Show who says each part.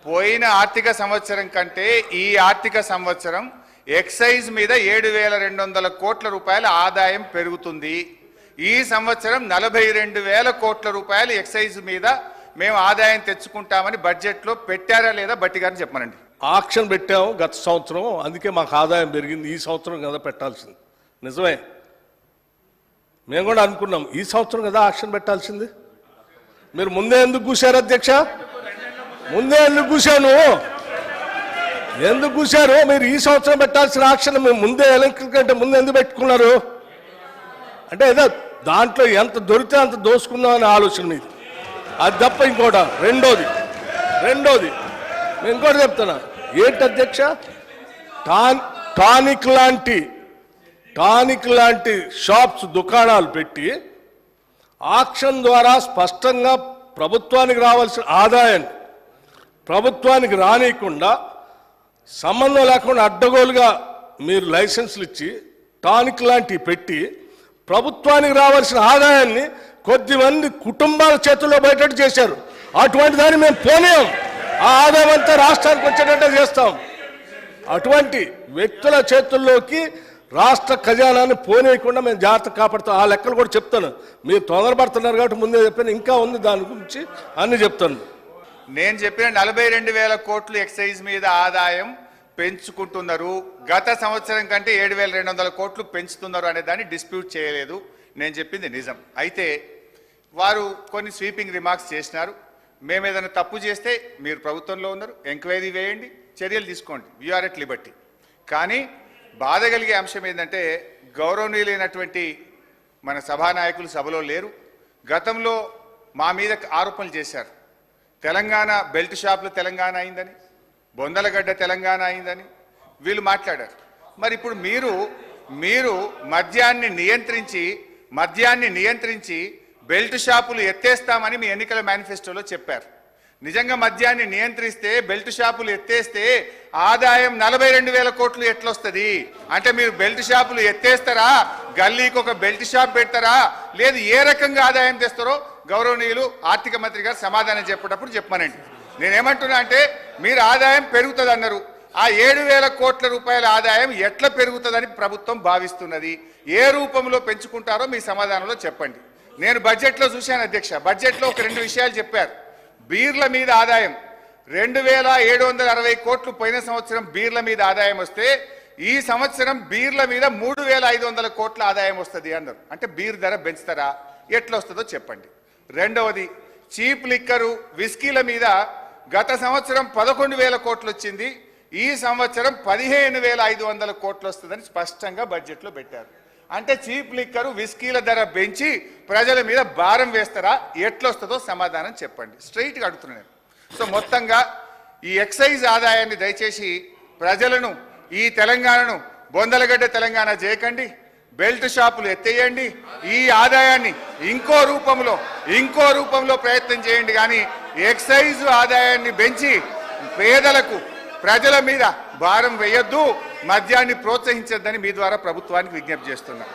Speaker 1: పోయిన ఆర్థిక సంవత్సరం కంటే ఈ ఆర్థిక సంవత్సరం ఎక్సైజ్ మీద 7,200 కోట్ల రూపాయల ఆదాయం పెరుగుతుంది. ఈ సంవత్సరం 42,000 కోట్ల రూపాయలు ఎక్సైజ్ మీద మేము ఆదాయం తెచ్చుకుంటామని బడ్జెట్లో పెట్టారా లేదా బట్టి గారిని చెప్పమనండి.
Speaker 2: ఆక్షన్ పెట్టాము గత సంవత్సరం, అందుకే మాకు ఆదాయం పెరిగింది. ఈ సంవత్సరం కదా పెట్టాల్సింది, నిజమే. మేము కూడా అనుకున్నాం ఈ సంవత్సరం కదా ఆక్షన్ పెట్టాల్సింది. మీరు ముందే ఎందుకు కూర్చారు అధ్యక్ష? ముందే ఎందుకు కూర్చాను? ఎందుకు కూర్చారు? మీరు ఈ సంవత్సరం పెట్టాల్సిన ఆక్షన్ మేము ముందే ఎలక్ట్రిక్ కంటే ముందు ఎందుకు పెట్టుకున్నారు? అంటే ఏదో దాంట్లో ఎంత దొరికితే అంత దోసుకుందామని ఆలోచన మీది, అది తప్ప ఇంకోట. రెండోది నేను ఇంకోటి చెప్తున్నా. ఏంటి అధ్యక్ష? టానిక్ లాంటి షాప్స్, దుకాణాలు పెట్టి ఆక్షన్ ద్వారా స్పష్టంగా ప్రభుత్వానికి రావాల్సిన ఆదాయాన్ని ప్రభుత్వానికి రానియకుండా, సంబంధం లేకుండా అడ్డగోలుగా మీరు లైసెన్సులు ఇచ్చి టానిక్ లాంటివి పెట్టి ప్రభుత్వానికి రావాల్సిన ఆదాయాన్ని కొద్దిమంది కుటుంబాల చేతుల్లో బయటట్టు చేశారు. అటువంటి దాన్ని మేము పోనీయం. ఆ ఆదాయం అంతా రాష్ట్రానికి వచ్చేటట్టే చేస్తాం. అటువంటి వ్యక్తుల చేతుల్లోకి రాష్ట్ర ఖజానాన్ని పోనీయకుండా మేము జాగ్రత్త కాపాడుతాం. ఆ లెక్కలు కూడా చెప్తాను. మీరు తొందరపడుతున్నారు కాబట్టి ముందే చెప్పాను, ఇంకా ఉంది దాని గురించి అన్ని చెప్తాను.
Speaker 1: నేను చెప్పిన 42,000 కోట్లు ఎక్సైజ్ మీద ఆదాయం పెంచుకుంటున్నారు. గత సంవత్సరం కంటే 7,200 కోట్లు పెంచుతున్నారు అనే దాన్ని డిస్ప్యూట్ చేయలేదు. నేను చెప్పింది నిజం. అయితే వారు కొన్ని స్వీపింగ్ రిమార్క్స్ చేసినారు. మేము ఏదైనా తప్పు చేస్తే మీరు ప్రభుత్వంలో ఉన్నారు, ఎంక్వైరీ వేయండి, చర్యలు తీసుకోండి, వీఆర్ ఎట్ లిబర్టీ. కానీ బాధ కలిగే అంశం ఏంటంటే, గౌరవనీయులైనటువంటి మన సభానాయకులు సభలో లేరు. గతంలో మా మీద ఆరోపణలు చేశారు. తెలంగాణ బెల్ట్ షాపులు తెలంగాణ అయిందని, బొందలగడ్డ తెలంగాణ అయిందని వీళ్ళు మాట్లాడారు. మరి ఇప్పుడు మీరు మద్యాన్ని నియంత్రించి బెల్ట్ షాపులు ఎత్తేస్తామని మీ ఎన్నికల మేనిఫెస్టోలో చెప్పారు. నిజంగా మద్యాన్ని నియంత్రిస్తే, బెల్ట్ షాపులు ఎత్తేస్తే ఆదాయం 42,000 కోట్లు ఎట్లొస్తుంది? అంటే మీరు బెల్ట్ షాపులు ఎత్తేస్తారా, గల్లీకి ఒక బెల్ట్ షాప్ పెడతారా, లేదు ఏ రకంగా ఆదాయం తెస్తారో గౌరవనీయులు ఆర్థిక మంత్రి గారు సమాధానం చెప్పేటప్పుడు చెప్పమనండి. నేనేమంటున్నా అంటే, మీరు ఆదాయం పెరుగుతుంది అన్నారు. ఆ 7,000 కోట్ల రూపాయల ఆదాయం ఎట్లా పెరుగుతుందని ప్రభుత్వం భావిస్తున్నది? ఏ రూపంలో పెంచుకుంటారో మీ సమాధానంలో చెప్పండి. నేను బడ్జెట్లో చూశాను అధ్యక్ష. బడ్జెట్లో ఒక 2 విషయాలు చెప్పారు. బీర్ల మీద ఆదాయం 2,760 కోట్లు పోయిన సంవత్సరం బీర్ల మీద ఆదాయం వస్తే, ఈ సంవత్సరం బీర్ల మీద 3,500 కోట్ల ఆదాయం వస్తుంది అన్నారు. అంటే బీర్ ధర పెంచుతారా, ఎట్లా వస్తుందో చెప్పండి. రెండవది, చీప్ లిక్కరు, విస్కీల మీద గత సంవత్సరం 11,000 కోట్లు వచ్చింది, ఈ సంవత్సరం 15,500 కోట్లు వస్తుందని స్పష్టంగా బడ్జెట్లో పెట్టారు. అంటే చీప్ లిక్కరు, విస్కీల ధర పెంచి ప్రజల మీద భారం వేస్తారా, ఎట్లొస్తుందో సమాధానం చెప్పండి. స్ట్రైట్గా అడుగుతున్నాను. సో మొత్తంగా ఈ ఎక్సైజ్ ఆదాయాన్ని దయచేసి ప్రజలను, ఈ తెలంగాణను బొందలగడ్డ తెలంగాణ చేయకండి, బెల్ట్ షాపులు ఎత్తేయండి, ఈ ఆదాయాన్ని ఇంకో రూపంలో ప్రయత్నం చేయండి. కానీ ఎక్సైజ్ ఆదాయాన్ని పెంచి పేదలకు, ప్రజల మీద భారం వేయొద్దు, మద్యాన్ని ప్రోత్సహించొద్దని మీ ద్వారా ప్రభుత్వానికి విజ్ఞప్తి చేస్తున్నా.